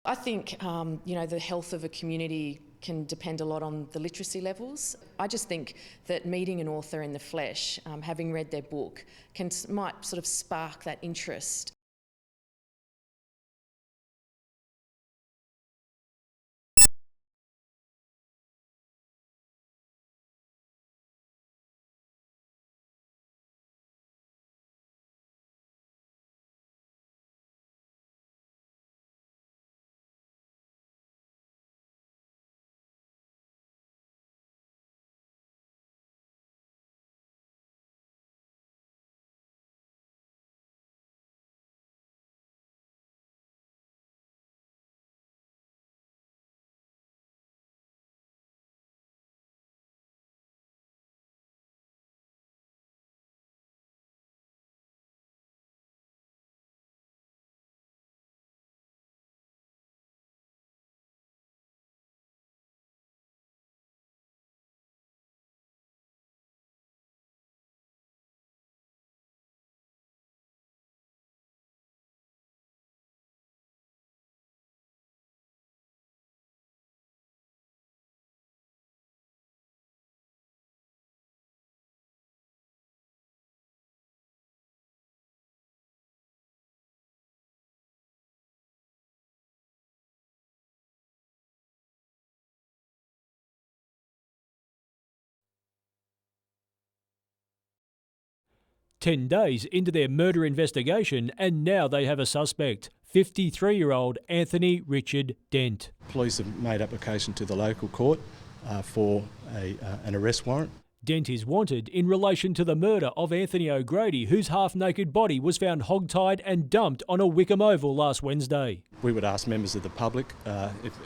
I think, the health of a community can depend a lot on the literacy levels. I just think that meeting an author in the flesh, having read their book, might sort of spark that interest. "10 days into their murder investigation, and now they have a suspect, 53-year-old Anthony Richard Dent." Police have made application to the local court for an arrest warrant. Dent is wanted in relation to the murder of Anthony O'Grady, whose half-naked body was found hog-tied and dumped on a Wickham Oval last Wednesday. We would ask members of the public,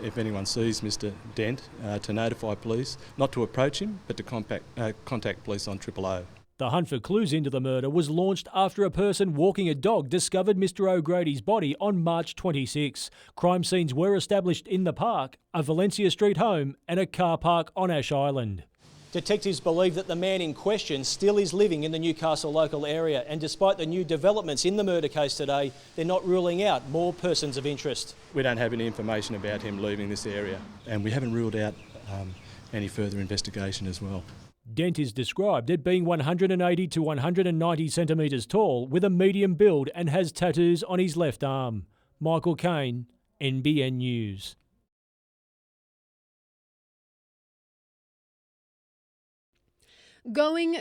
if anyone sees Mr Dent, to notify police, not to approach him, but to contact police on 000. The hunt for clues into the murder was launched after a person walking a dog discovered Mr O'Grady's body on March 26. Crime scenes were established in the park, a Valencia Street home and a car park on Ash Island. Detectives believe that the man in question still is living in the Newcastle local area, and despite the new developments in the murder case today, they're not ruling out more persons of interest. We don't have any information about him leaving this area, and we haven't ruled out any further investigation as well. Dent is described at being 180 to 190 centimetres tall with a medium build and has tattoos on his left arm. Michael Kane, NBN News. Going,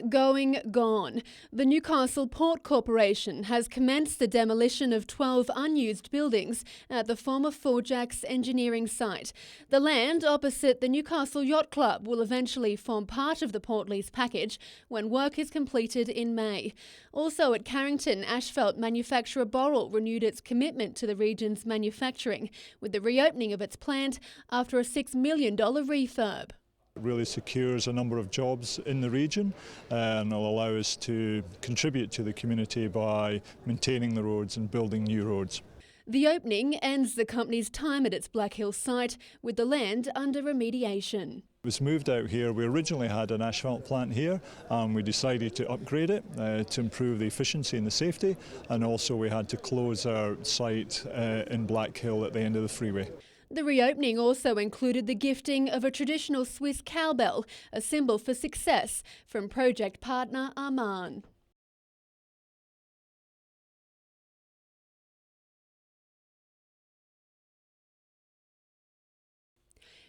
gone. The Newcastle Port Corporation has commenced the demolition of 12 unused buildings at the former Forjax engineering site. The land opposite the Newcastle Yacht Club will eventually form part of the port lease package when work is completed in May. Also at Carrington, asphalt manufacturer Boral renewed its commitment to the region's manufacturing with the reopening of its plant after a $6 million refurb. It really secures a number of jobs in the region and will allow us to contribute to the community by maintaining the roads and building new roads. The opening ends the company's time at its Black Hill site with the land under remediation. It was moved out here. We originally had an asphalt plant here and we decided to upgrade it to improve the efficiency and the safety, and also we had to close our site in Black Hill at the end of the freeway. The reopening also included the gifting of a traditional Swiss cowbell, a symbol for success, from project partner Arman.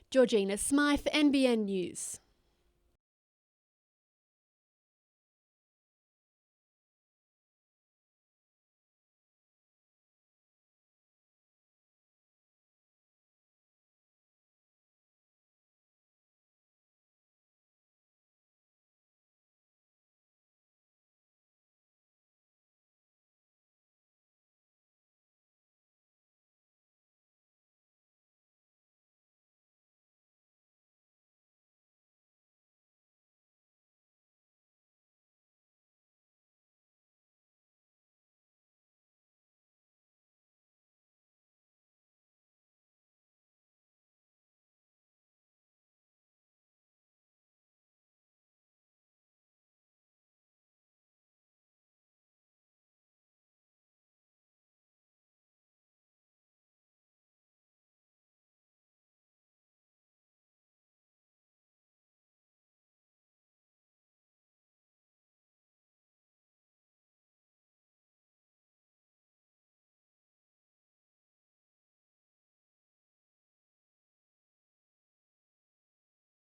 Georgina Smythe, NBN News.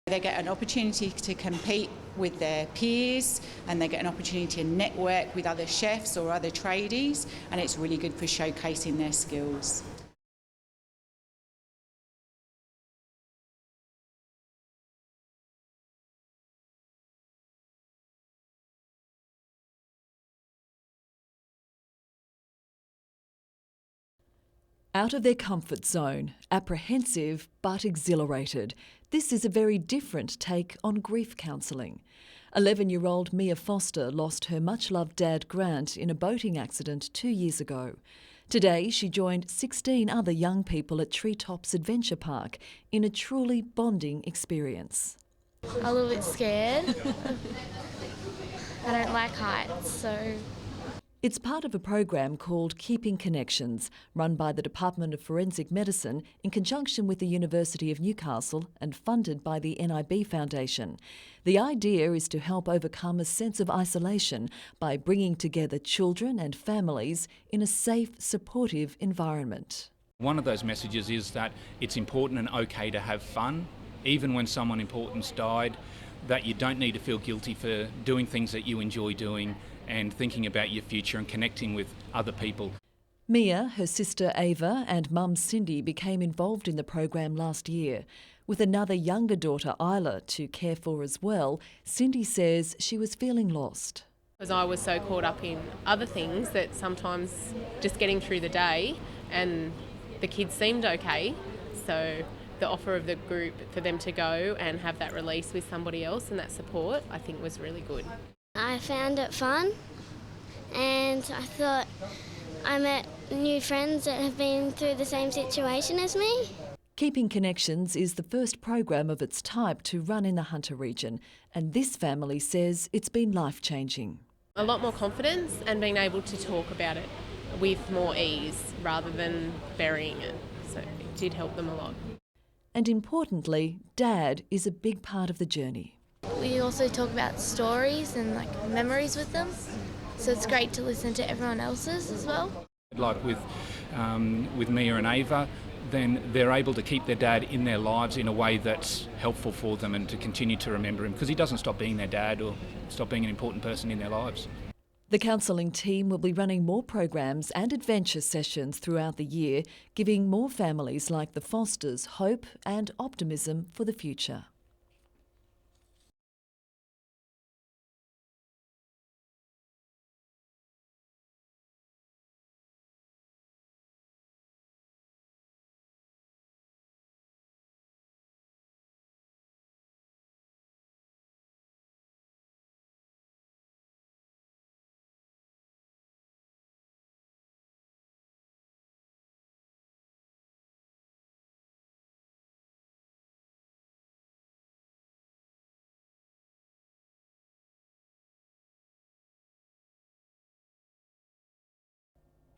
They get an opportunity to compete with their peers, and they get an opportunity to network with other chefs or other tradies, and it's really good for showcasing their skills. Out of their comfort zone, apprehensive but exhilarated. This is a very different take on grief counselling. 11-year-old Mia Foster lost her much-loved dad Grant in a boating accident 2 years ago. Today she joined 16 other young people at Treetops Adventure Park in a truly bonding experience. A little bit scared. I don't like heights, so... It's part of a program called Keeping Connections, run by the Department of Forensic Medicine in conjunction with the University of Newcastle and funded by the NIB Foundation. The idea is to help overcome a sense of isolation by bringing together children and families in a safe, supportive environment. One of those messages is that it's important and okay to have fun, even when someone important's died, that you don't need to feel guilty for doing things that you enjoy doing and thinking about your future and connecting with other people. Mia, her sister Ava and mum Cindy became involved in the program last year. With another younger daughter Isla to care for as well, Cindy says she was feeling lost. Because I was so caught up in other things that sometimes just getting through the day, and the kids seemed okay, so the offer of the group for them to go and have that release with somebody else and that support, I think was really good. I found it fun, and I thought I met new friends that have been through the same situation as me. Keeping Connections is the first program of its type to run in the Hunter region, and this family says it's been life-changing. A lot more confidence and being able to talk about it with more ease rather than burying it, so it did help them a lot. And importantly, Dad is a big part of the journey. We also talk about stories and memories with them, so it's great to listen to everyone else's as well. Like with Mia and Ava, then they're able to keep their dad in their lives in a way that's helpful for them and to continue to remember him, because he doesn't stop being their dad or stop being an important person in their lives. The counselling team will be running more programs and adventure sessions throughout the year, giving more families like the Fosters hope and optimism for the future.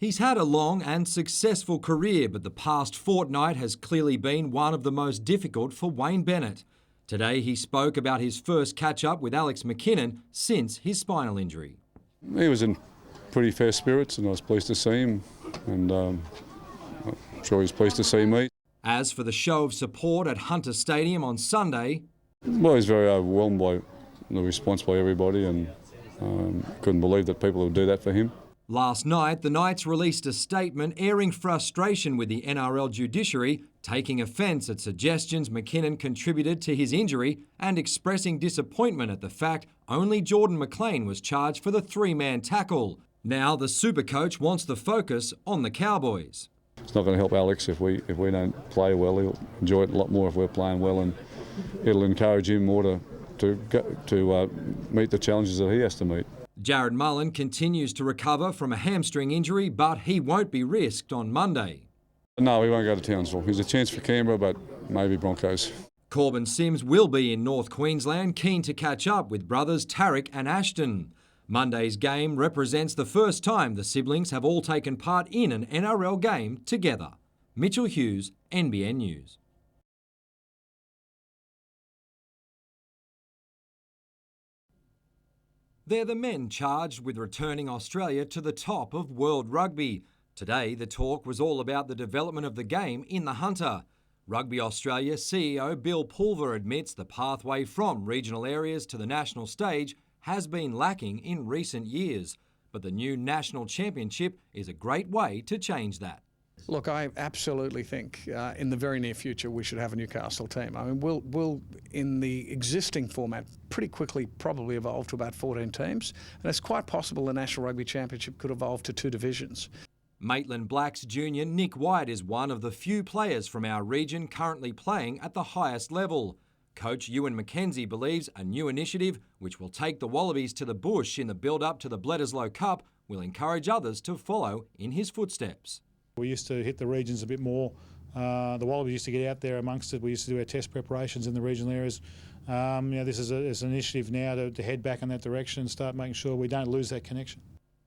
He's had a long and successful career, but the past fortnight has clearly been one of the most difficult for Wayne Bennett. Today he spoke about his first catch-up with Alex McKinnon since his spinal injury. He was in pretty fair spirits and I was pleased to see him, and I'm sure he's pleased to see me. As for the show of support at Hunter Stadium on Sunday... Well, he's very overwhelmed by the response by everybody, and couldn't believe that people would do that for him. Last night, the Knights released a statement airing frustration with the NRL judiciary, taking offence at suggestions McKinnon contributed to his injury and expressing disappointment at the fact only Jordan McLean was charged for the three-man tackle. Now the Supercoach wants the focus on the Cowboys. It's not going to help Alex if we don't play well. He'll enjoy it a lot more if we're playing well, and it'll encourage him more to meet the challenges that he has to meet. Jared Mullen continues to recover from a hamstring injury, but he won't be risked on Monday. No, he won't go to Townsville. There's a chance for Canberra, but maybe Broncos. Corbin Sims will be in North Queensland, keen to catch up with brothers Tarek and Ashton. Monday's game represents the first time the siblings have all taken part in an NRL game together. Mitchell Hughes, NBN News. They're the men charged with returning Australia to the top of world rugby. Today, the talk was all about the development of the game in the Hunter. Rugby Australia CEO Bill Pulver admits the pathway from regional areas to the national stage has been lacking in recent years, but the new national championship is a great way to change that. Look, I absolutely think in the very near future we should have a Newcastle team. I mean, we'll in the existing format pretty quickly probably evolve to about 14 teams, and it's quite possible the National Rugby Championship could evolve to 2 divisions. Maitland Blacks junior Nick White is one of the few players from our region currently playing at the highest level. Coach Ewan McKenzie believes a new initiative, which will take the Wallabies to the bush in the build-up to the Bledisloe Cup, will encourage others to follow in his footsteps. We used to hit the regions a bit more. The Wallabies used to get out there amongst it. We used to do our test preparations in the regional areas. This is an initiative now to head back in that direction and start making sure we don't lose that connection.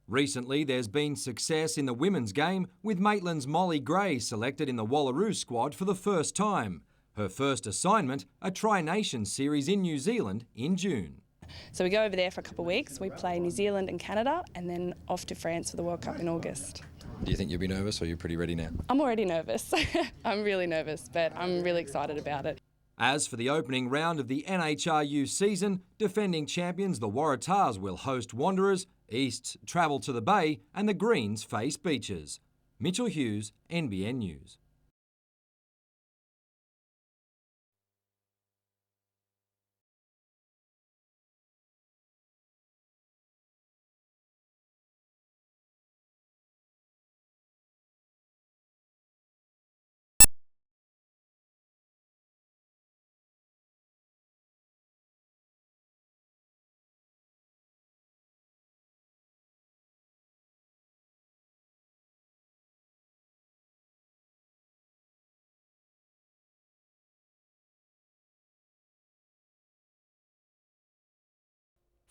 Recently, there's been success in the women's game, with Maitland's Molly Gray selected in the Wallaroo squad for the first time. Her first assignment, a Tri-Nations series in New Zealand in June. So we go over there for a couple of weeks. We play New Zealand and Canada, and then off to France for the World Cup in August. Do you think you'll be nervous, or you're pretty ready now? I'm already nervous. I'm really nervous, but I'm really excited about it. As for the opening round of the NHRU season, defending champions the Waratahs will host Wanderers, Easts travel to the Bay, and the Greens face Beaches. Mitchell Hughes, NBN News.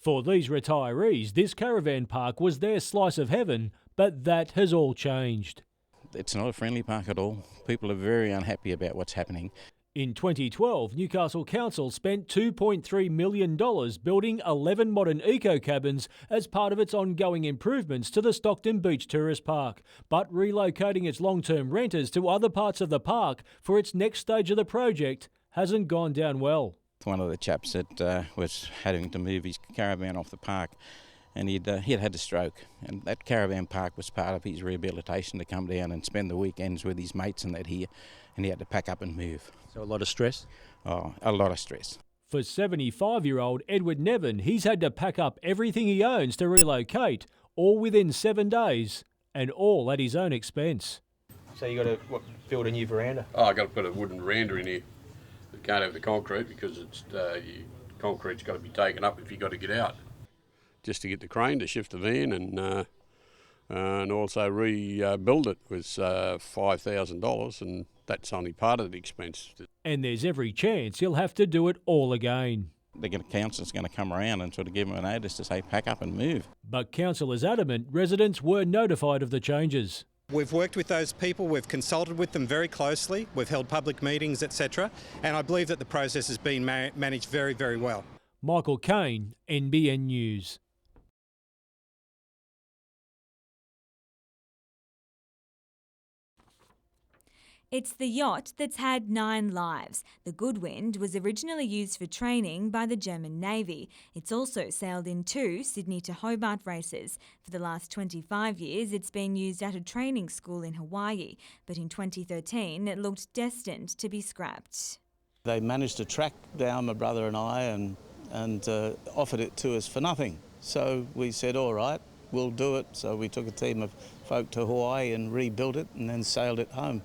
For these retirees, this caravan park was their slice of heaven, but that has all changed. It's not a friendly park at all. People are very unhappy about what's happening. In 2012, Newcastle Council spent $2.3 million building 11 modern eco-cabins as part of its ongoing improvements to the Stockton Beach Tourist Park, but relocating its long-term renters to other parts of the park for its next stage of the project hasn't gone down well. One of the chaps that was having to move his caravan off the park, and he'd had a stroke, and that caravan park was part of his rehabilitation to come down and spend the weekends with his mates and that here, and he had to pack up and move. So a lot of stress? Oh, a lot of stress. For 75-year-old Edward Nevin, he's had to pack up everything he owns to relocate, all within 7 days, and all at his own expense. So you got to build a new veranda? Oh, I got to put a wooden veranda in here. You can't have the concrete because it's concrete's got to be taken up if you got to get out. Just to get the crane to shift the van and also rebuild it was $5,000, and that's only part of the expense. And there's every chance he'll have to do it all again. The council's going to come around and sort of give him a notice to say pack up and move. But council is adamant residents were notified of the changes. We've worked with those people, we've consulted with them very closely, we've held public meetings, etc. And I believe that the process has been managed very, very well. Michael Kane, NBN News. It's the yacht that's had 9 lives. The Goodwind was originally used for training by the German Navy. It's also sailed in 2 Sydney to Hobart races. For the last 25 years, it's been used at a training school in Hawaii, but in 2013 it looked destined to be scrapped. They managed to track down my brother and I and offered it to us for nothing. So we said, all right, we'll do it. So we took a team of folk to Hawaii and rebuilt it and then sailed it home.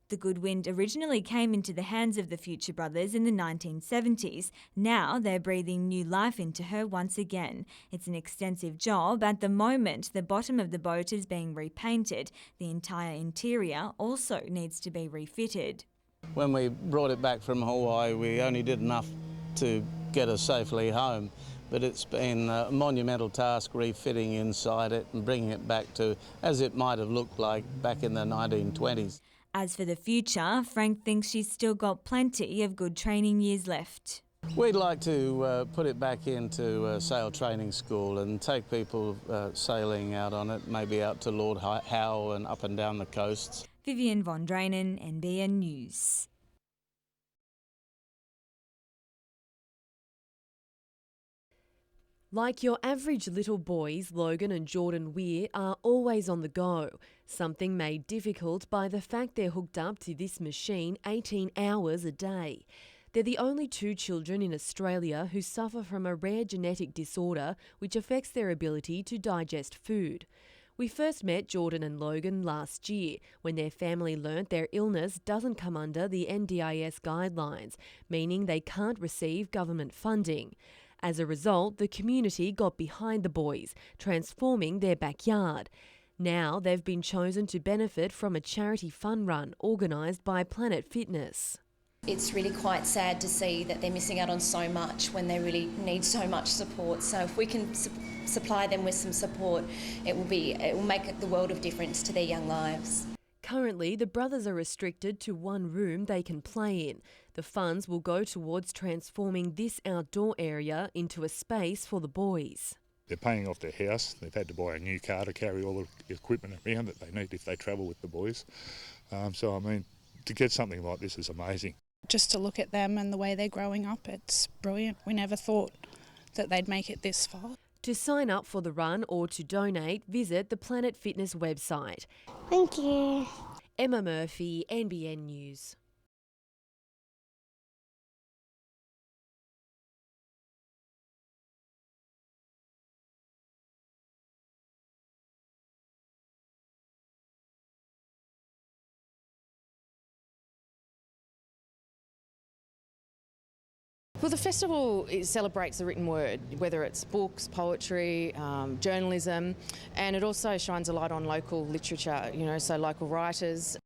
The Goodwind originally came into the hands of the Future Brothers in the 1970s. Now they're breathing new life into her once again. It's an extensive job. At the moment, the bottom of the boat is being repainted. The entire interior also needs to be refitted. When we brought it back from Hawaii, we only did enough to get us safely home. But it's been a monumental task refitting inside it and bringing it back to as it might have looked like back in the 1920s. As for the future, Frank thinks she's still got plenty of good training years left. We'd like to put it back into a sail training school and take people sailing out on it, maybe out to Lord Howe and up and down the coasts. Vivian von Drainen, NBN News. Like your average little boys, Logan and Jordan Weir are always on the go, something made difficult by the fact they're hooked up to this machine 18 hours a day. They're the only two children in Australia who suffer from a rare genetic disorder which affects their ability to digest food. We first met Jordan and Logan last year when their family learnt their illness doesn't come under the NDIS guidelines, meaning they can't receive government funding. As a result, the community got behind the boys, transforming their backyard. Now they've been chosen to benefit from a charity fun run organised by Planet Fitness. It's really quite sad to see that they're missing out on so much when they really need so much support. So if we can supply them with some support, it will make the world of difference to their young lives. Currently, the brothers are restricted to one room they can play in. The funds will go towards transforming this outdoor area into a space for the boys. They're paying off their house. They've had to buy a new car to carry all the equipment around that they need if they travel with the boys. To get something like this is amazing. Just to look at them and the way they're growing up, it's brilliant. We never thought that they'd make it this far. To sign up for the run or to donate, visit the Planet Fitness website. Thank you. Emma Murphy, NBN News. Well, the festival celebrates the written word, whether it's books, poetry, journalism, and it also shines a light on local literature, so local writers.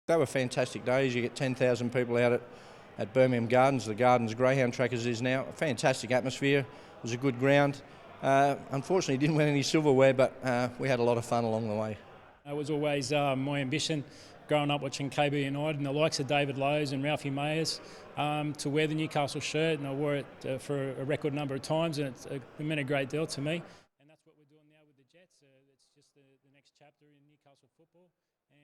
They were fantastic days. You get 10,000 people out at Birmingham Gardens, the Gardens Greyhound Trackers is now. A fantastic atmosphere. It was a good ground. Unfortunately, didn't win any silverware, but we had a lot of fun along the way. It was always my ambition, growing up watching KB United and the likes of David Lowe's and Ralphie Mayers, to wear the Newcastle shirt, and I wore it for a record number of times, and it meant a great deal to me. And that's what we're doing now with the Jets. It's just the next chapter in Newcastle football. And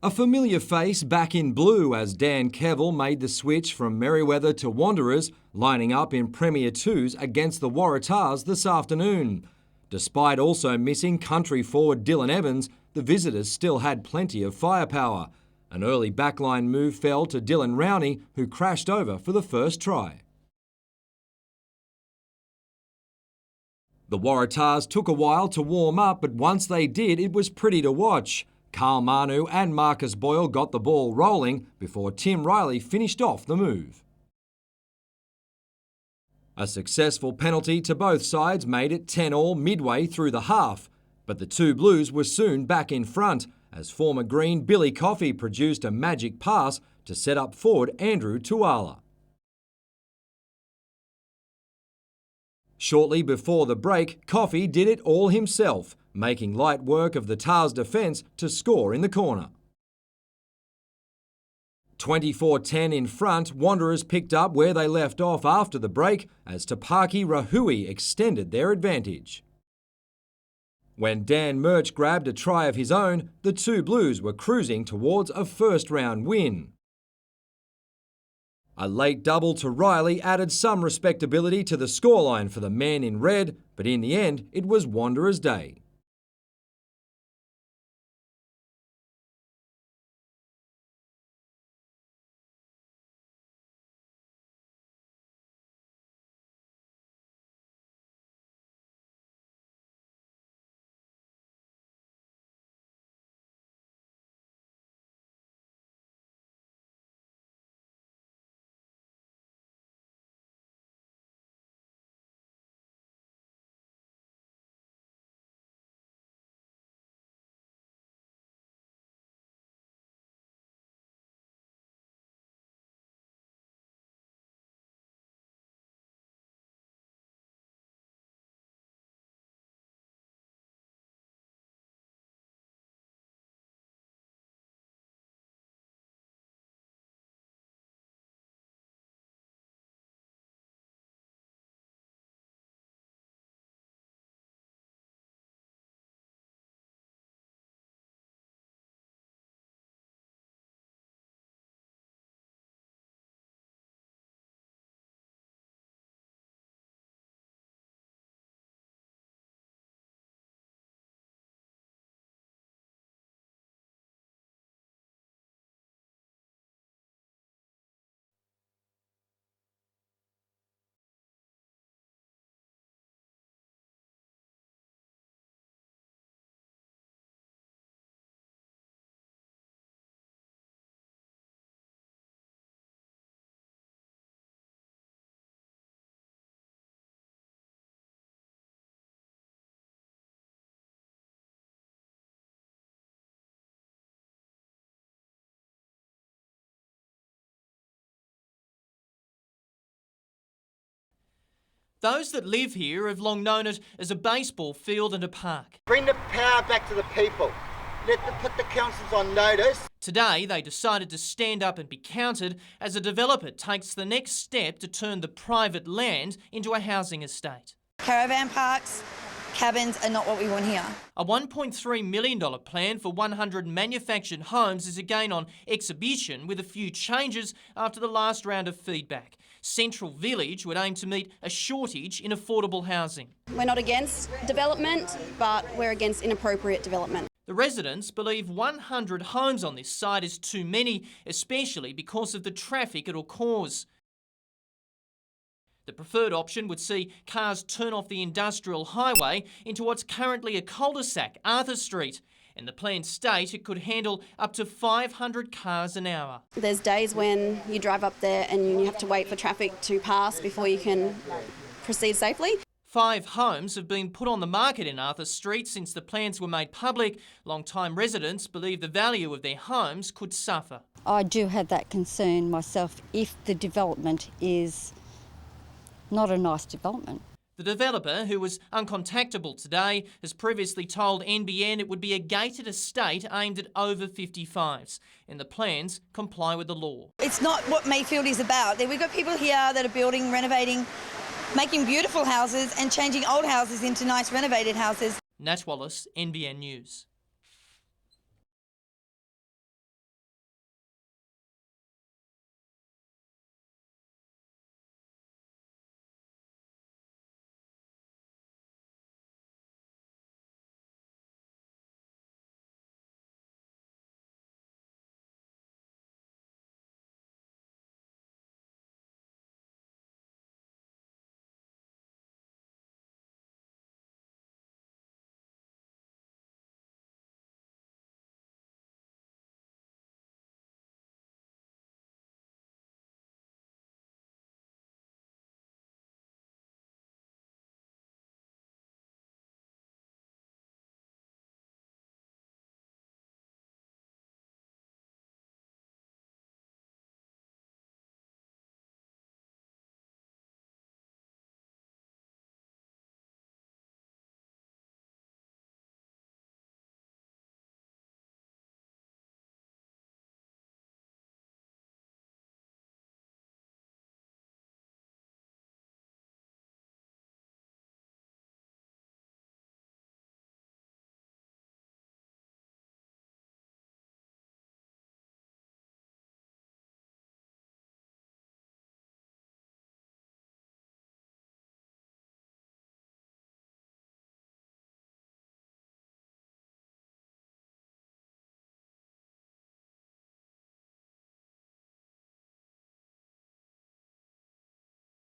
A familiar face back in blue as Dan Kevill made the switch from Merewether to Wanderers, lining up in Premier 2s against the Waratahs this afternoon. Despite also missing country forward Dylan Evans, the visitors still had plenty of firepower. An early backline move fell to Dylan Rowney, who crashed over for the first try. The Waratahs took a while to warm up, but once they did, it was pretty to watch. Carl Manu and Marcus Boyle got the ball rolling before Tim Riley finished off the move. A successful penalty to both sides made it 10-all midway through the half, but the two Blues were soon back in front as former Green Billy Coffey produced a magic pass to set up forward Andrew Tuala. Shortly before the break, Coffey did it all himself, making light work of the Tars defence to score in the corner. 24-10 in front, Wanderers picked up where they left off after the break as Tapaki Rahui extended their advantage. When Dan Murch grabbed a try of his own, the two Blues were cruising towards a first-round win. A late double to Riley added some respectability to the scoreline for the man in red, but in the end, it was Wanderers' day. Those that live here have long known it as a baseball field and a park. Bring the power back to the people. Put the councils on notice. Today, they decided to stand up and be counted as a developer takes the next step to turn the private land into a housing estate. Caravan parks, cabins are not what we want here. A $1.3 million plan for 100 manufactured homes is again on exhibition with a few changes after the last round of feedback. Central Village would aim to meet a shortage in affordable housing. We're not against development, but we're against inappropriate development. The residents believe 100 homes on this site is too many, especially because of the traffic it'll cause. The preferred option would see cars turn off the industrial highway into what's currently a cul-de-sac, Arthur Street. In the planned state, it could handle up to 500 cars an hour. There's days when you drive up there and you have to wait for traffic to pass before you can proceed safely. 5 homes have been put on the market in Arthur Street since the plans were made public. Long-time residents believe the value of their homes could suffer. I do have that concern myself if the development is not a nice development. The developer, who was uncontactable today, has previously told NBN it would be a gated estate aimed at over 55s, and the plans comply with the law. It's not what Mayfield is about. We've got people here that are building, renovating, making beautiful houses and changing old houses into nice renovated houses. Nat Wallace, NBN News.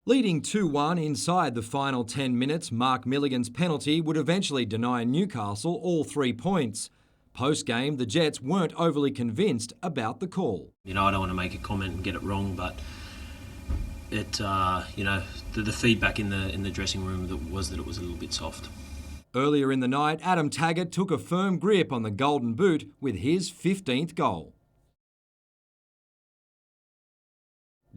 Leading 2-1 inside the final 10 minutes, Mark Milligan's penalty would eventually deny Newcastle all 3 points. Post-game, the Jets weren't overly convinced about the call. I don't want to make a comment and get it wrong, but it, the feedback in the dressing room was that it was a little bit soft. Earlier in the night, Adam Taggart took a firm grip on the Golden Boot with his 15th goal.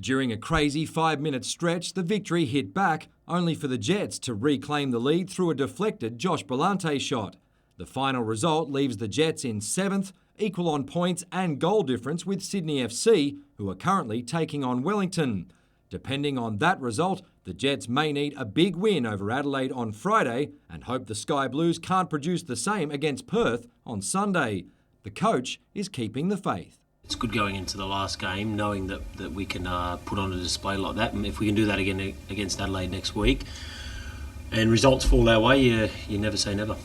During a crazy 5-minute stretch, the victory hit back, only for the Jets to reclaim the lead through a deflected Josh Bellante shot. The final result leaves the Jets in 7th, equal on points and goal difference with Sydney FC, who are currently taking on Wellington. Depending on that result, the Jets may need a big win over Adelaide on Friday and hope the Sky Blues can't produce the same against Perth on Sunday. The coach is keeping the faith. It's good going into the last game, knowing that we can put on a display like that. And if we can do that again against Adelaide next week and results fall our way, you never say never.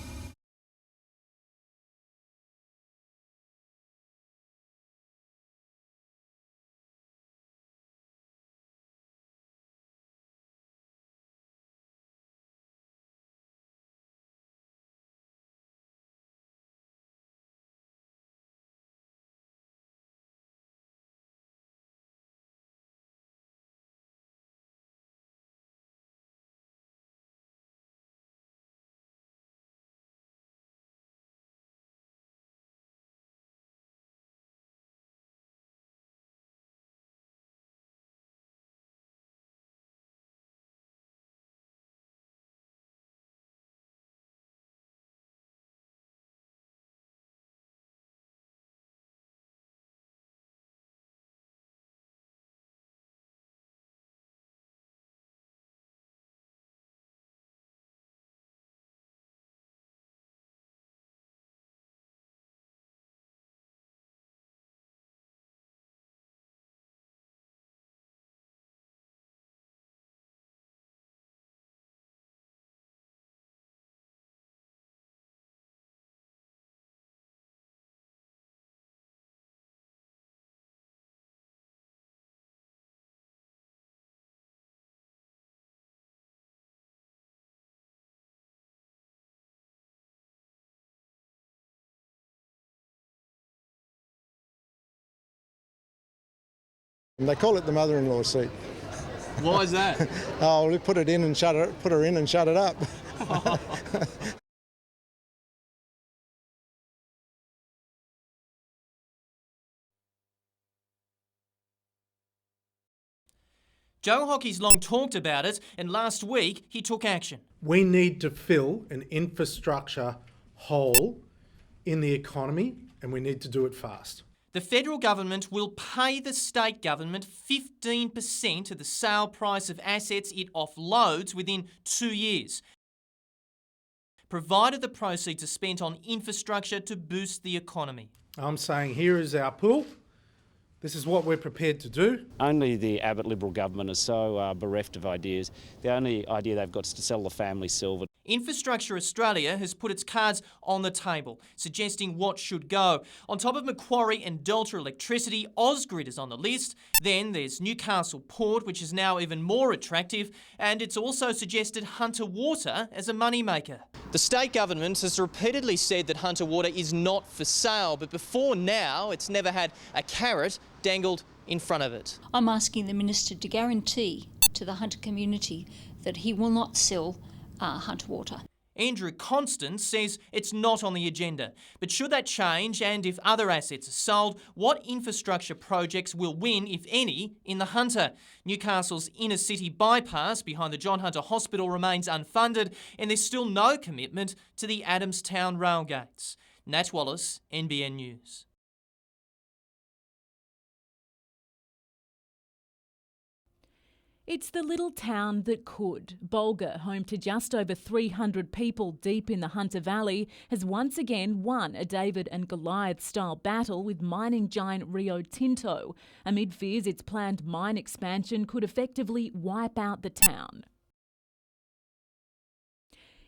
They call it the mother-in-law seat. Why is that? Oh, we put her in and shut it up. Joe Hockey's long talked about it, and last week he took action. We need to fill an infrastructure hole in the economy, and we need to do it fast. The federal government will pay the state government 15% of the sale price of assets it offloads within 2 years, provided the proceeds are spent on infrastructure to boost the economy. I'm saying here is our pool. This is what we're prepared to do. Only the Abbott Liberal government is so bereft of ideas. The only idea they've got is to sell the family silver. Infrastructure Australia has put its cards on the table, suggesting what should go. On top of Macquarie and Delta Electricity, Ausgrid is on the list. Then there's Newcastle Port, which is now even more attractive, and it's also suggested Hunter Water as a moneymaker. The state government has repeatedly said that Hunter Water is not for sale, but before now it's never had a carrot dangled in front of it. I'm asking the Minister to guarantee to the Hunter community that he will not sell Hunter Water. Andrew Constance says it's not on the agenda. But should that change, and if other assets are sold, what infrastructure projects will win, if any, in the Hunter? Newcastle's inner city bypass behind the John Hunter Hospital remains unfunded, and there's still no commitment to the Adamstown railgates. Nat Wallace, NBN News. It's the little town that could. Bulga, home to just over 300 people deep in the Hunter Valley, has once again won a David and Goliath-style battle with mining giant Rio Tinto, amid fears its planned mine expansion could effectively wipe out the town.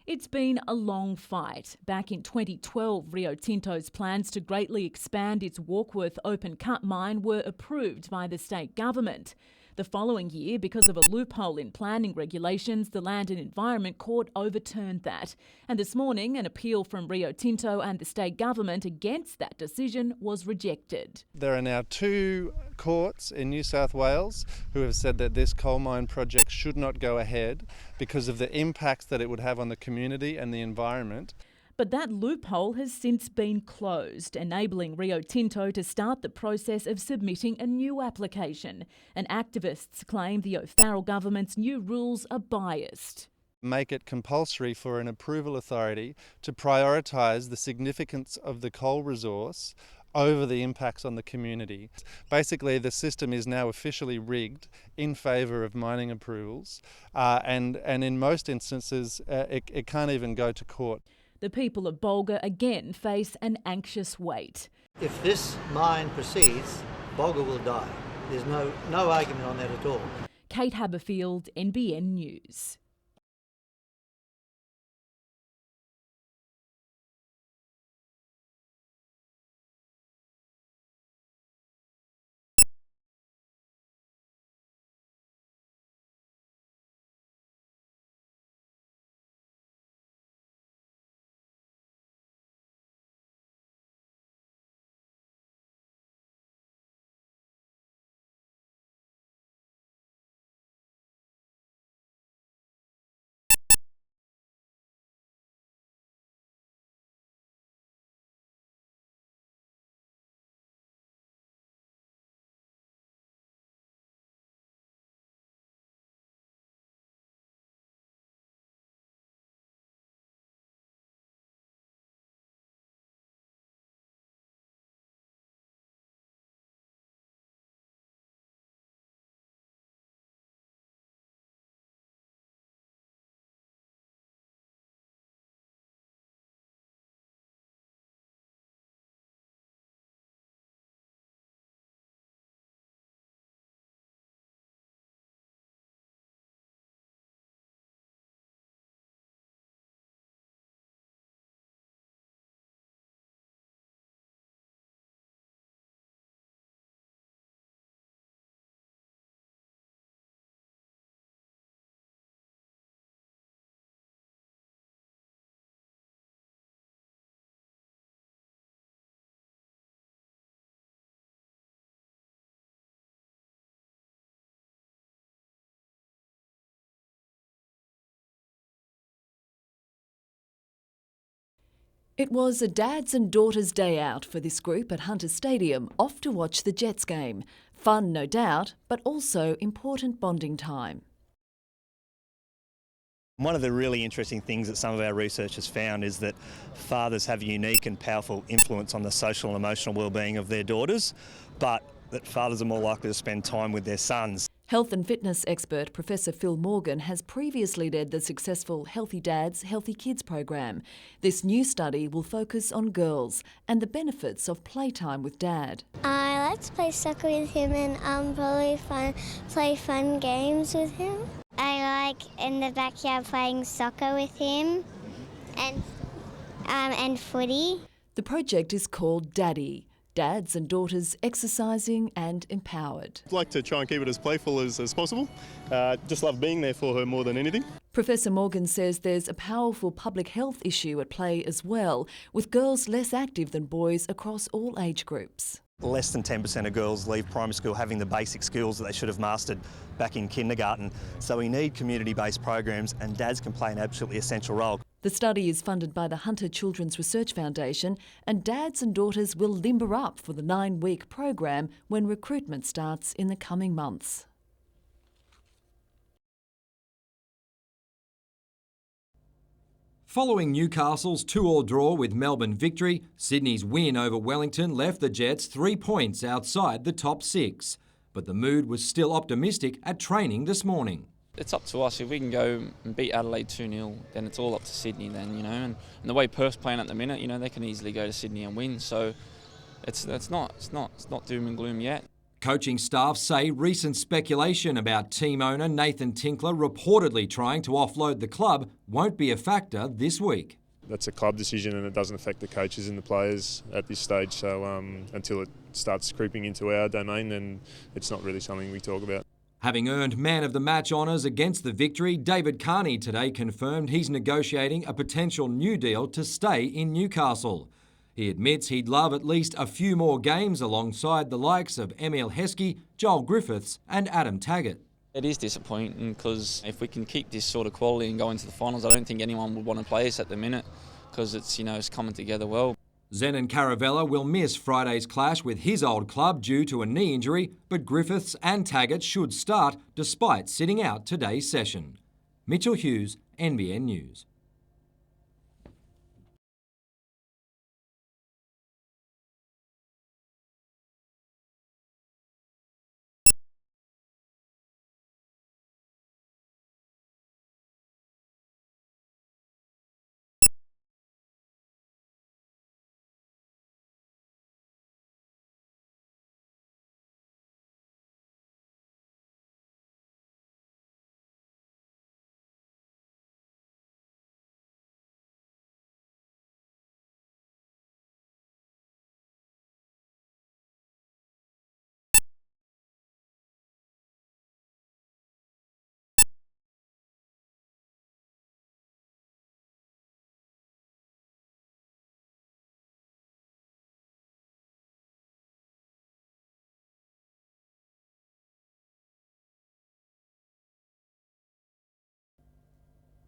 It's been a long fight. Back in 2012, Rio Tinto's plans to greatly expand its Warkworth open-cut mine were approved by the state government. The following year, because of a loophole in planning regulations, the Land and Environment Court overturned that. And this morning, an appeal from Rio Tinto and the state government against that decision was rejected. There are now 2 courts in New South Wales who have said that this coal mine project should not go ahead because of the impacts that it would have on the community and the environment. But that loophole has since been closed, enabling Rio Tinto to start the process of submitting a new application. And activists claim the O'Farrell government's new rules are biased. Make it compulsory for an approval authority to prioritise the significance of the coal resource over the impacts on the community. Basically, the system is now officially rigged in favour of mining approvals, and in most instances it can't even go to court. The people of Bulga again face an anxious wait. If this mine proceeds, Bulga will die. There's no argument on that at all. Kate Haberfield, NBN News. It was a dad's and daughter's day out for this group at Hunter Stadium, off to watch the Jets game. Fun, no doubt, but also important bonding time. One of the really interesting things that some of our research has found is that fathers have a unique and powerful influence on the social and emotional well-being of their daughters, but that fathers are more likely to spend time with their sons. Health and fitness expert Professor Phil Morgan has previously led the successful Healthy Dads, Healthy Kids program. This new study will focus on girls and the benefits of playtime with Dad. I like to play soccer with him and probably play fun games with him. I like in the backyard playing soccer with him and footy. The project is called Daddy. Dads and daughters exercising and empowered. I'd like to try and keep it as playful as possible. Just love being there for her more than anything. Professor Morgan says there's a powerful public health issue at play as well, with girls less active than boys across all age groups. Less than 10% of girls leave primary school having the basic skills that they should have mastered back in kindergarten. So we need community-based programs, and dads can play an absolutely essential role. The study is funded by the Hunter Children's Research Foundation, and dads and daughters will limber up for the 9-week program when recruitment starts in the coming months. Following Newcastle's 2-2 draw with Melbourne victory, Sydney's win over Wellington left the Jets 3 points outside the top 6. But the mood was still optimistic at training this morning. It's up to us. If we can go and beat Adelaide 2-0, then it's all up to Sydney then, you know. And the way Perth's playing at the minute, you know, they can easily go to Sydney and win. So it's not doom and gloom yet. Coaching staff say recent speculation about team owner Nathan Tinkler reportedly trying to offload the club won't be a factor this week. That's a club decision and it doesn't affect the coaches and the players at this stage. So until it starts creeping into our domain, then it's not really something we talk about. Having earned Man of the Match honours against the Victory, David Carney today confirmed he's negotiating a potential new deal to stay in Newcastle. He admits he'd love at least a few more games alongside the likes of Emile Heskey, Joel Griffiths and Adam Taggart. It is disappointing because if we can keep this sort of quality and go into the finals, I don't think anyone would want to play us at the minute because it's, it's coming together well. Zenon Caravella will miss Friday's clash with his old club due to a knee injury, but Griffiths and Taggart should start despite sitting out today's session. Mitchell Hughes, NBN News.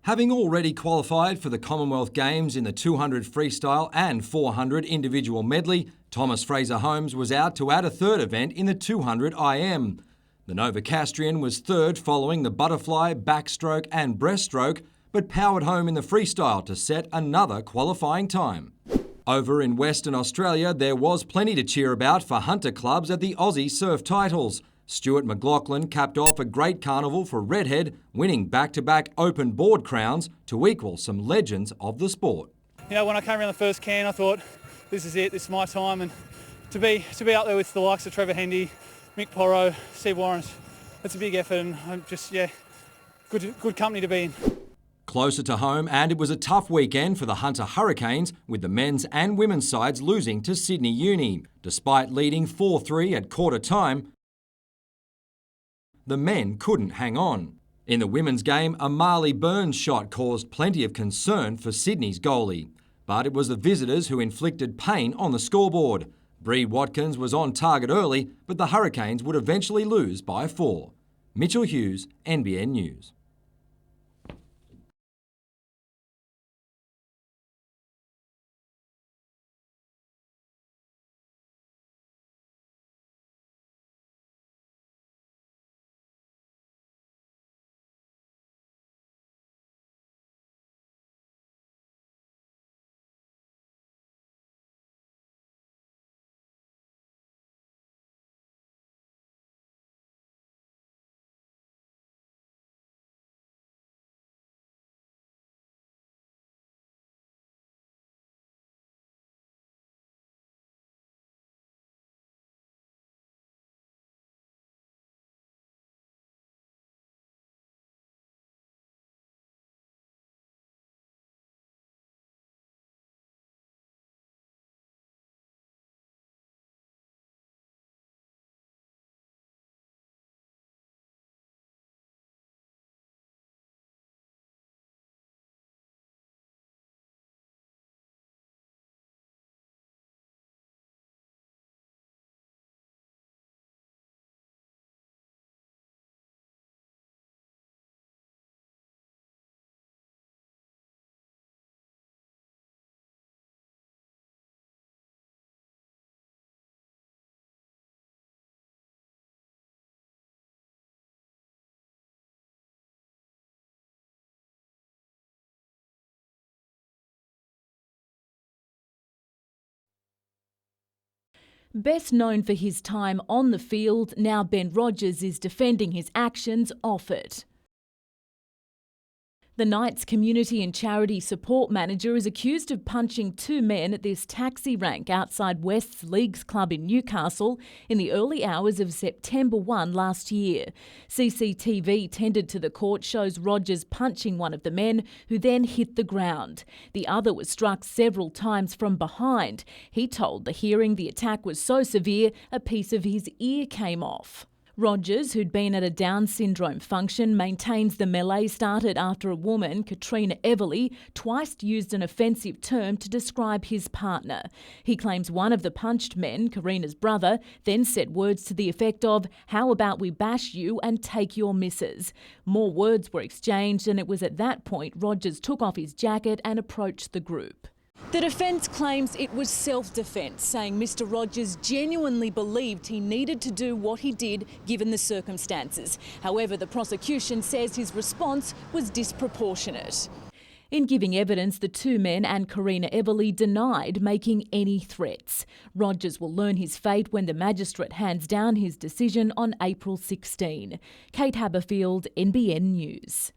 Having already qualified for the Commonwealth Games in the 200 freestyle and 400 individual medley, Thomas Fraser-Holmes was out to add a third event in the 200 IM. The Novocastrian was third following the butterfly, backstroke and breaststroke, but powered home in the freestyle to set another qualifying time. Over in Western Australia, there was plenty to cheer about for hunter clubs at the Aussie Surf Titles. Stuart McLaughlin capped off a great carnival for Redhead, winning back-to-back open board crowns to equal some legends of the sport. When I came around the first can, I thought, this is it, this is my time, and to be out there with the likes of Trevor Hendy, Mick Porro, Steve Warren, it's a big effort, and I'm just, good company to be in. Closer to home, and it was a tough weekend for the Hunter Hurricanes, with the men's and women's sides losing to Sydney Uni. Despite leading 4-3 at quarter time, the men couldn't hang on. In the women's game, a Marley Burns shot caused plenty of concern for Sydney's goalie. But it was the visitors who inflicted pain on the scoreboard. Bree Watkins was on target early, but the Hurricanes would eventually lose by 4. Mitchell Hughes, NBN News. Best known for his time on the field, now Ben Rogers is defending his actions off it. The Knights Community and Charity Support Manager is accused of punching 2 men at this taxi rank outside West's Leagues Club in Newcastle in the early hours of September 1 last year. CCTV tendered to the court shows Rogers punching one of the men, who then hit the ground. The other was struck several times from behind. He told the hearing the attack was so severe, a piece of his ear came off. Rogers, who'd been at a Down syndrome function, maintains the melee started after a woman, Katrina Everly, twice used an offensive term to describe his partner. He claims one of the punched men, Karina's brother, then said words to the effect of, "How about we bash you and take your missus?" More words were exchanged, and it was at that point Rogers took off his jacket and approached the group. The defence claims it was self-defence, saying Mr Rogers genuinely believed he needed to do what he did given the circumstances. However, the prosecution says his response was disproportionate. In giving evidence, the two men and Karina Everly denied making any threats. Rogers will learn his fate when the magistrate hands down his decision on April 16. Kate Haberfield, NBN News.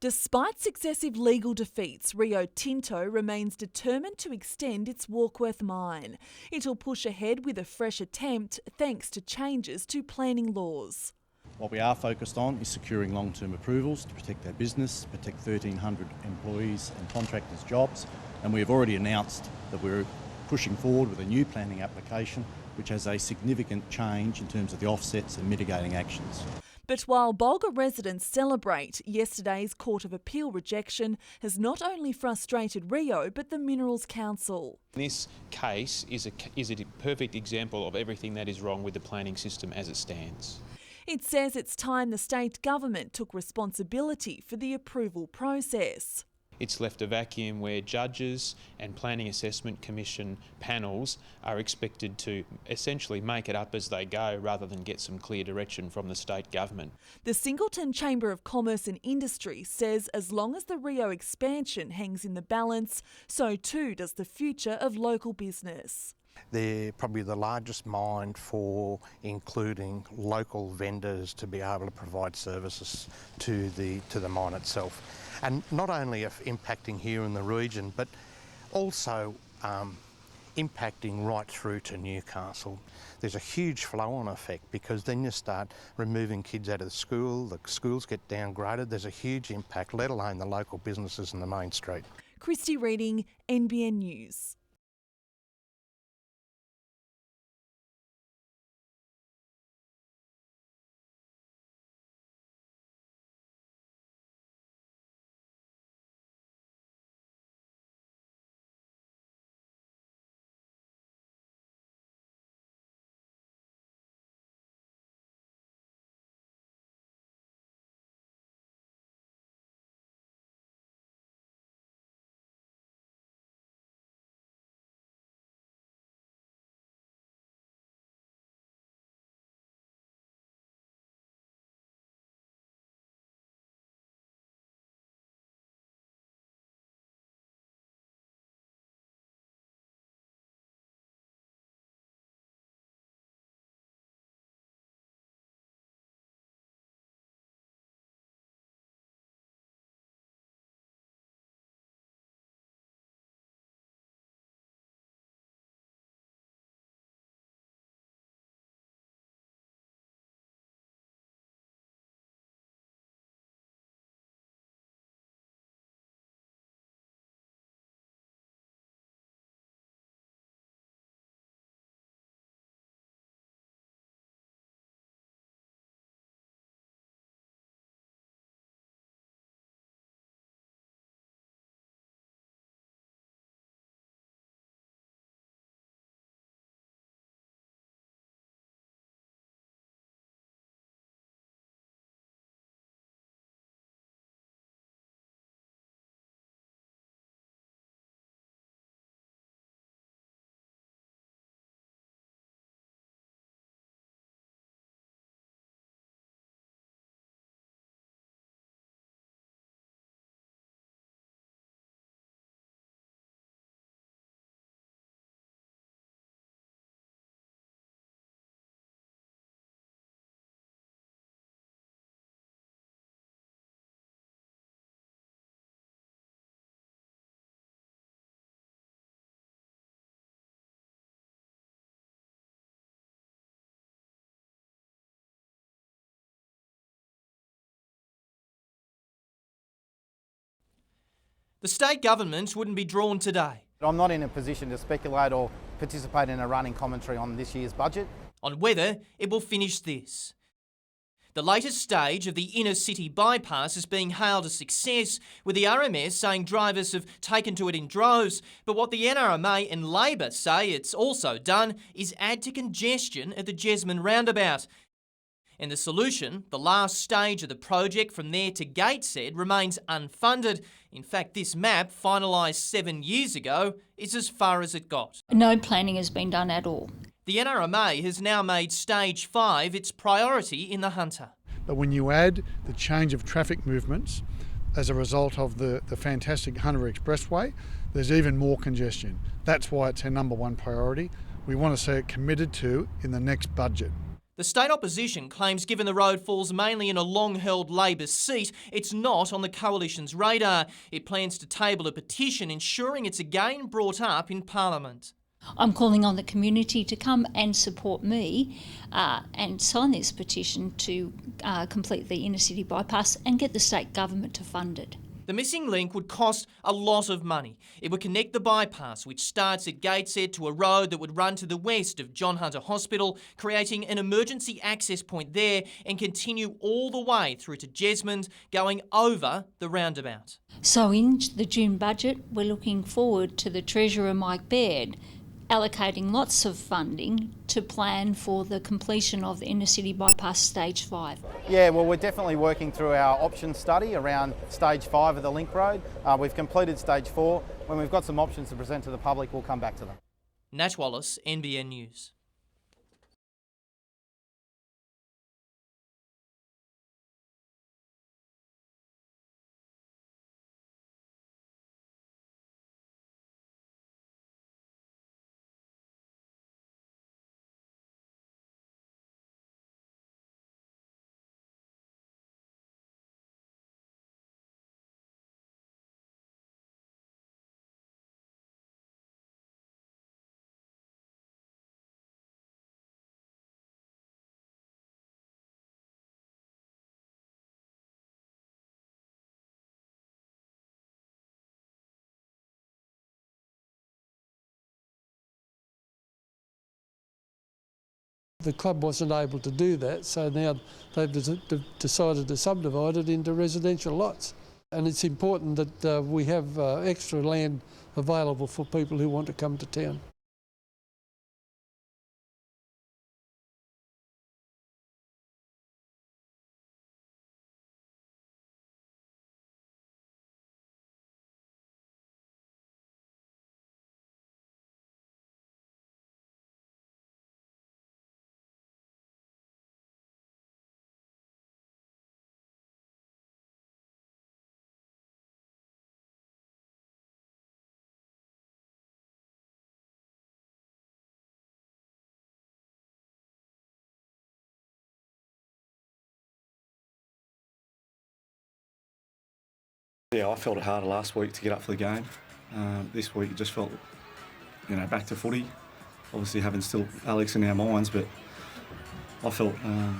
Despite successive legal defeats, Rio Tinto remains determined to extend its Warkworth mine. It'll push ahead with a fresh attempt thanks to changes to planning laws. What we are focused on is securing long-term approvals to protect our business, protect 1,300 employees and contractors' jobs, and we have already announced that we're pushing forward with a new planning application which has a significant change in terms of the offsets and mitigating actions. But while Bulga residents celebrate, yesterday's Court of Appeal rejection has not only frustrated Rio but the Minerals Council. This case is a perfect example of everything that is wrong with the planning system as it stands. It says it's time the state government took responsibility for the approval process. It's left a vacuum where judges and Planning Assessment Commission panels are expected to essentially make it up as they go rather than get some clear direction from the state government. The Singleton Chamber of Commerce and Industry says as long as the Rio expansion hangs in the balance, so too does the future of local business. They're probably the largest mine for including local vendors to be able to provide services to the mine itself. And not only impacting here in the region, but also impacting right through to Newcastle. There's a huge flow-on effect because then you start removing kids out of the schools get downgraded, there's a huge impact, let alone the local businesses in the main street. Christy Reading, NBN News. The state government wouldn't be drawn today. I'm not in a position to speculate or participate in a running commentary on this year's budget. On whether it will finish this. The latest stage of the inner city bypass is being hailed a success, with the RMS saying drivers have taken to it in droves. But what the NRMA and Labor say it's also done is add to congestion at the Jesmond roundabout. And the solution, the last stage of the project from there to Gateshead, remains unfunded. In fact, this map, finalised 7 years ago, is as far as it got. No planning has been done at all. The NRMA has now made Stage 5 its priority in the Hunter. But when you add the change of traffic movements as a result of the fantastic Hunter Expressway, there's even more congestion. That's why it's our number one priority. We want to see it committed to in the next budget. The state opposition claims given the road falls mainly in a long-held Labor seat, it's not on the coalition's radar. It plans to table a petition ensuring it's again brought up in Parliament. I'm calling on the community to come and support me and sign this petition to complete the inner city bypass and get the state government to fund it. The missing link would cost a lot of money. It would connect the bypass, which starts at Gateshead, to a road that would run to the west of John Hunter Hospital, creating an emergency access point there, and continue all the way through to Jesmond, going over the roundabout. So in the June budget, we're looking forward to the Treasurer Mike Baird allocating lots of funding to plan for the completion of the inner city bypass stage 5. Yeah, well, we're definitely working through our options study around stage 5 of the link road. We've completed stage 4. When we've got some options to present to the public, we'll come back to them. Nat Wallace, NBN News. The club wasn't able to do that, so now they've decided to subdivide it into residential lots. And it's important that we have extra land available for people who want to come to town. Yeah, I felt it harder last week to get up for the game. This week it just felt, back to footy. Obviously having still Alex in our minds, but I felt a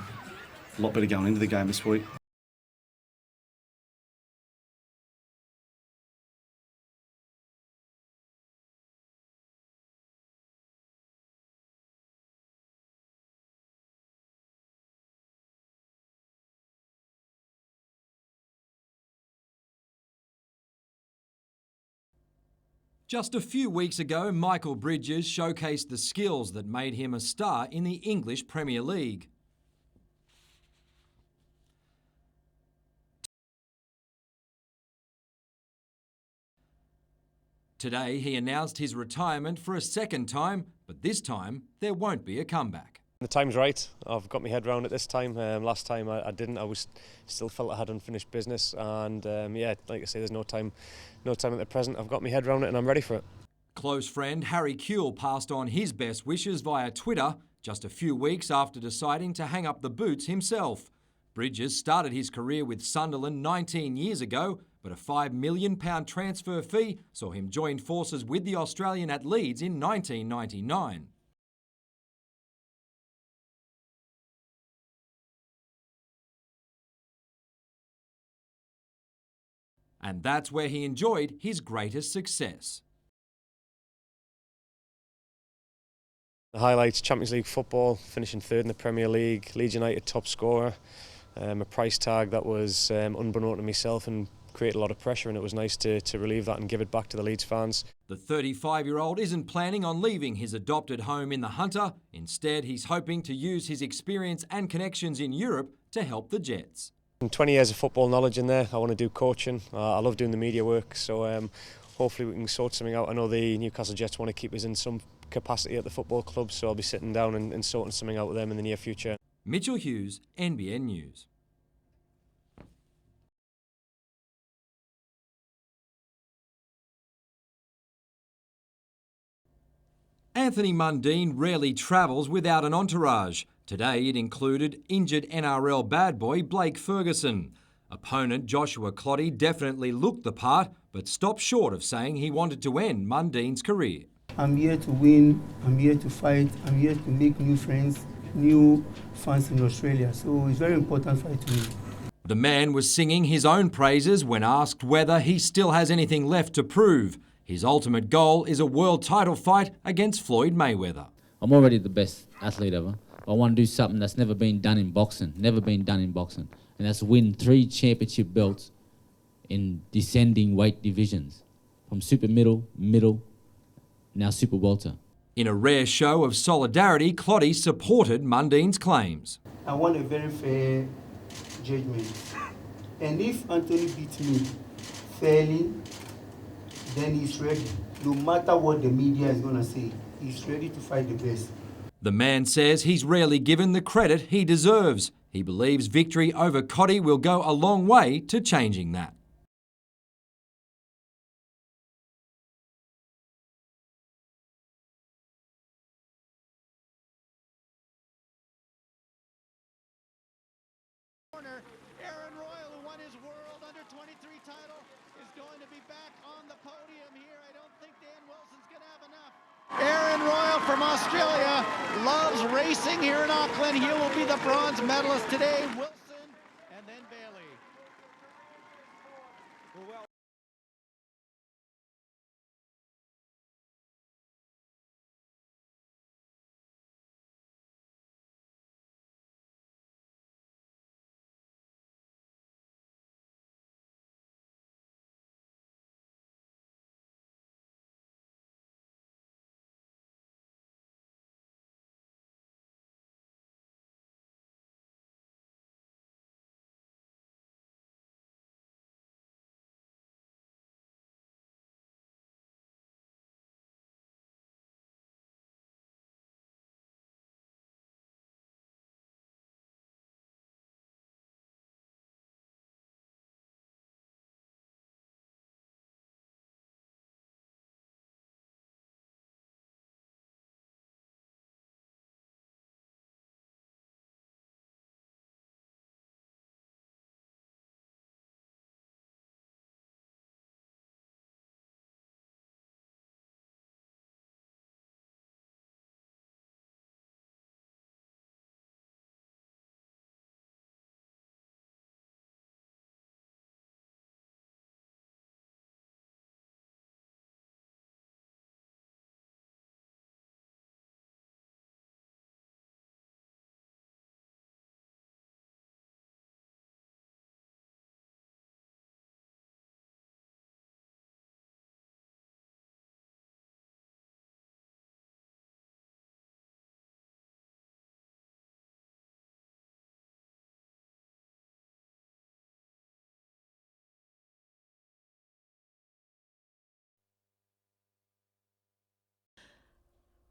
lot better going into the game this week. Just a few weeks ago, Michael Bridges showcased the skills that made him a star in the English Premier League. Today, he announced his retirement for a second time, but this time there won't be a comeback. The time's right. I've got my head round it this time. Last time I didn't. I still felt I had unfinished business, and yeah, like I say, there's no time at the present. I've got my head round it, and I'm ready for it. Close friend Harry Kuehl passed on his best wishes via Twitter just a few weeks after deciding to hang up the boots himself. Bridges started his career with Sunderland 19 years ago, but a £5 million transfer fee saw him join forces with the Australian at Leeds in 1999. and that's where he enjoyed his greatest success. The highlights: Champions League football, finishing third in the Premier League, Leeds United top scorer, a price tag that was unbeknown to myself and created a lot of pressure, and it was nice to relieve that and give it back to the Leeds fans. The 35-year-old isn't planning on leaving his adopted home in the Hunter. Instead, he's hoping to use his experience and connections in Europe to help the Jets. 20 years of football knowledge in there. I want to do coaching. I love doing the media work, so hopefully we can sort something out. I know the Newcastle Jets want to keep us in some capacity at the football club, so I'll be sitting down and sorting something out with them in the near future. Mitchell Hughes, NBN News. Anthony Mundine rarely travels without an entourage. Today it included injured NRL bad boy Blake Ferguson. Opponent Joshua Clotty definitely looked the part, but stopped short of saying he wanted to end Mundine's career. I'm here to win, I'm here to fight, I'm here to make new friends, new fans in Australia. So it's a very important fight to me. The man was singing his own praises when asked whether he still has anything left to prove. His ultimate goal is a world title fight against Floyd Mayweather. I'm already the best athlete ever. I want to do something that's never been done in boxing, and that's win 3 championship belts in descending weight divisions, from super middle, now super welter. In a rare show of solidarity, Clotty supported Mundine's claims. I want a very fair judgment. And if Anthony beats me fairly, then he's ready. No matter what the media is going to say, he's ready to fight the best. The man says he's rarely given the credit he deserves. He believes victory over Cotty will go a long way to changing that. Aaron Royal, who won his World Under-23 title, is going to be back on the podium here. I don't think Dan Wilson's going to have enough. Aaron Royal from Australia loves racing here in Auckland. He will be the bronze medalist today. Wilson and then Bailey. Well,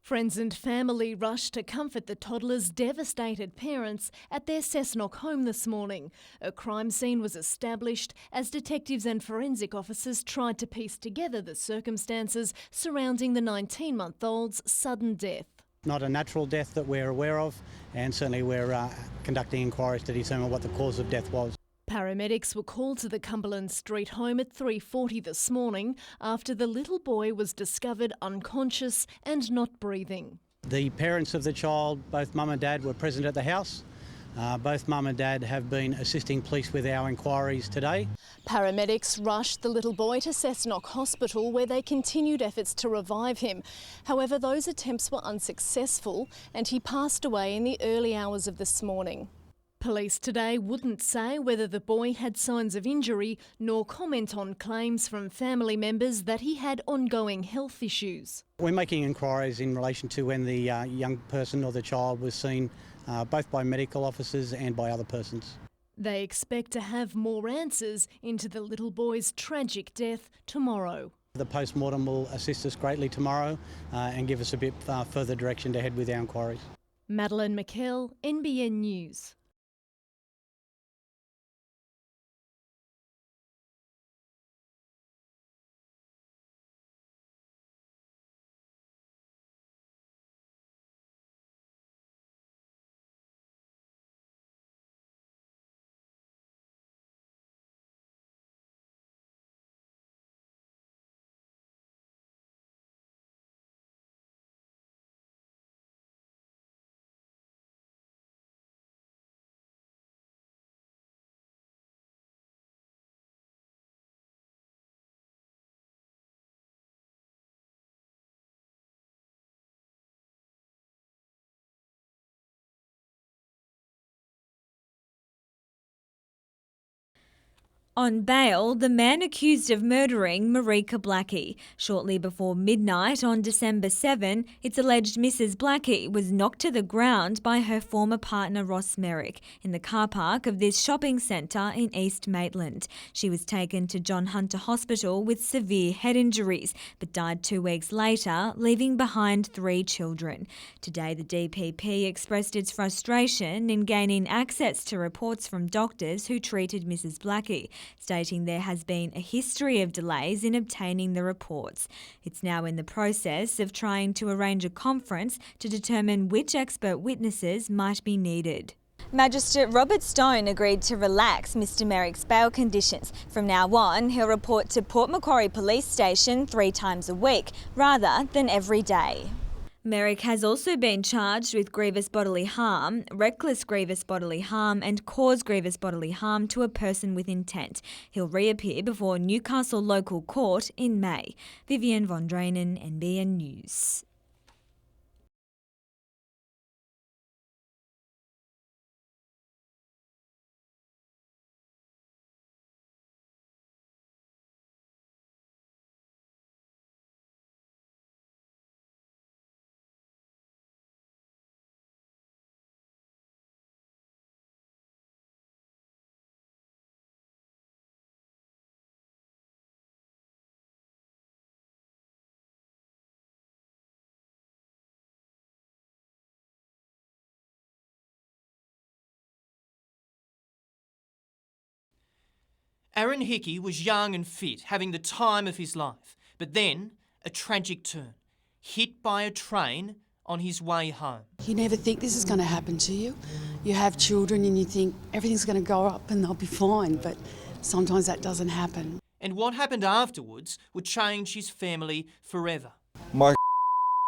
Friends and family rushed to comfort the toddler's devastated parents at their Cessnock home this morning. A crime scene was established as detectives and forensic officers tried to piece together the circumstances surrounding the 19-month-old's sudden death. Not a natural death that we're aware of, and certainly we're conducting inquiries to determine what the cause of death was. Paramedics were called to the Cumberland Street home at 3:40 this morning after the little boy was discovered unconscious and not breathing. The parents of the child, both mum and dad, were present at the house. Both mum and dad have been assisting police with our inquiries today. Paramedics rushed the little boy to Cessnock Hospital where they continued efforts to revive him. However, those attempts were unsuccessful and he passed away in the early hours of this morning. Police today wouldn't say whether the boy had signs of injury nor comment on claims from family members that he had ongoing health issues. We're making inquiries in relation to when the young person or the child was seen both by medical officers and by other persons. They expect to have more answers into the little boy's tragic death tomorrow. The post-mortem will assist us greatly tomorrow and give us a bit further direction to head with our inquiries. Madeline McKell, NBN News. On bail, the man accused of murdering Marika Blackie. Shortly before midnight on December 7, it's alleged Mrs. Blackie was knocked to the ground by her former partner Ross Merrick in the car park of this shopping centre in East Maitland. She was taken to John Hunter Hospital with severe head injuries, but died 2 weeks later, leaving behind 3 children. Today, the DPP expressed its frustration in gaining access to reports from doctors who treated Mrs. Blackie, stating there has been a history of delays in obtaining the reports. It's now in the process of trying to arrange a conference to determine which expert witnesses might be needed. Magistrate Robert Stone agreed to relax Mr. Merrick's bail conditions. From now on, he'll report to Port Macquarie Police Station 3 times a week, rather than every day. Merrick has also been charged with grievous bodily harm, reckless grievous bodily harm and cause grievous bodily harm to a person with intent. He'll reappear before Newcastle Local Court in May. Vivian von Drainen, NBN News. Aaron Hickey was young and fit, having the time of his life. But then, a tragic turn. Hit by a train on his way home. You never think this is going to happen to you. You have children and you think everything's going to go up and they'll be fine, but sometimes that doesn't happen. And what happened afterwards would change his family forever. My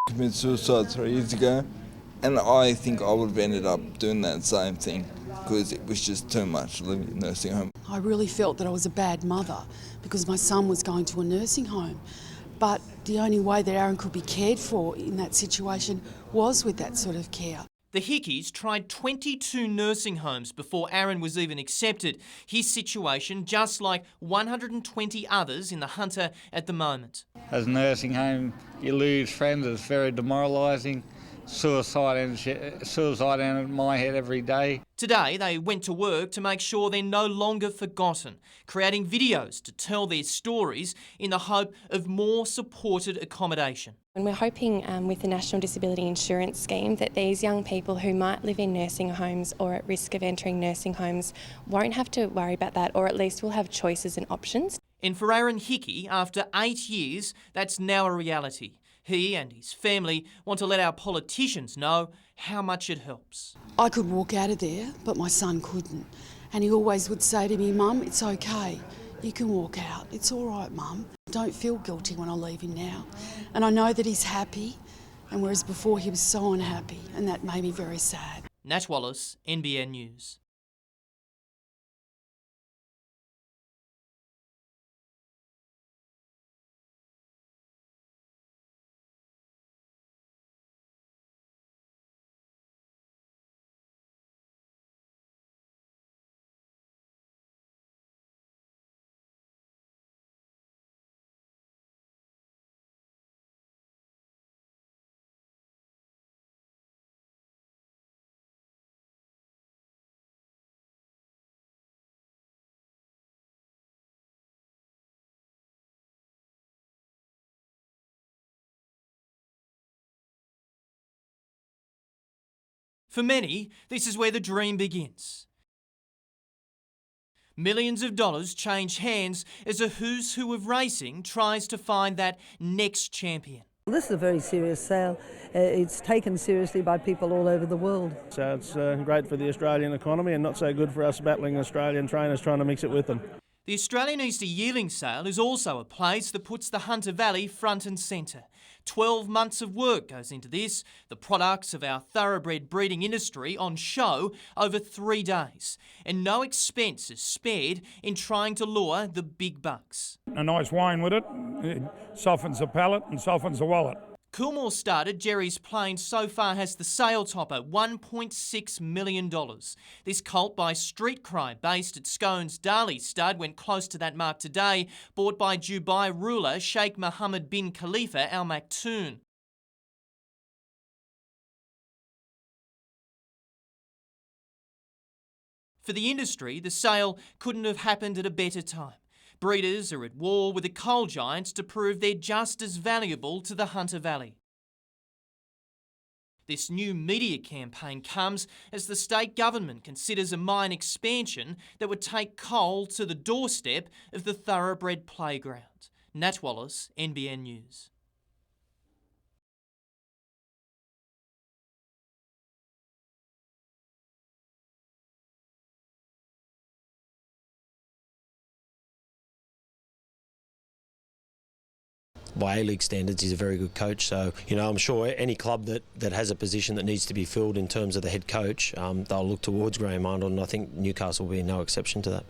committed suicide 3 years ago, and I think I would have ended up doing that same thing because it was just too much living in a nursing home. I really felt that I was a bad mother because my son was going to a nursing home. But the only way that Aaron could be cared for in that situation was with that sort of care. The Hickeys tried 22 nursing homes before Aaron was even accepted. His situation just like 120 others in the Hunter at the moment. As a nursing home, you lose friends, it's very demoralising. Suicide in my head every day. Today they went to work to make sure they're no longer forgotten, creating videos to tell their stories in the hope of more supported accommodation. And we're hoping with the National Disability Insurance Scheme that these young people who might live in nursing homes or at risk of entering nursing homes won't have to worry about that, or at least will have choices and options. And for Aaron Hickey, after 8 years, that's now a reality. He and his family want to let our politicians know how much it helps. I could walk out of there, but my son couldn't. And he always would say to me, "Mum, it's okay. You can walk out. It's all right, Mum. Don't feel guilty when I leave him now." And I know that he's happy, and whereas before he was so unhappy, and that made me very sad. Nat Wallace, NBN News. For many, this is where the dream begins. Millions of dollars change hands as a who's who of racing tries to find that next champion. This is a very serious sale. It's taken seriously by people all over the world. So it's great for the Australian economy and not so good for us battling Australian trainers trying to mix it with them. The Australian Easter Yearling Sale is also a place that puts the Hunter Valley front and centre. 12 months of work goes into this, the products of our thoroughbred breeding industry on show over 3 days. And no expense is spared in trying to lure the big bucks. A nice wine with it, it softens the palate and softens the wallet. Coolmore started Jerry's Plain so far has the sale topper, $1.6 million. This colt by Street Cry, based at Scone's Darley stud, went close to that mark today, bought by Dubai ruler Sheikh Mohammed bin Khalifa Al Maktoum. For the industry, the sale couldn't have happened at a better time. Breeders are at war with the coal giants to prove they're just as valuable to the Hunter Valley. This new media campaign comes as the state government considers a mine expansion that would take coal to the doorstep of the thoroughbred playground. Nat Wallace, NBN News. By A-League standards, he's a very good coach. So, I'm sure any club that has a position that needs to be filled in terms of the head coach, they'll look towards Graham Arnold, and I think Newcastle will be no exception to that.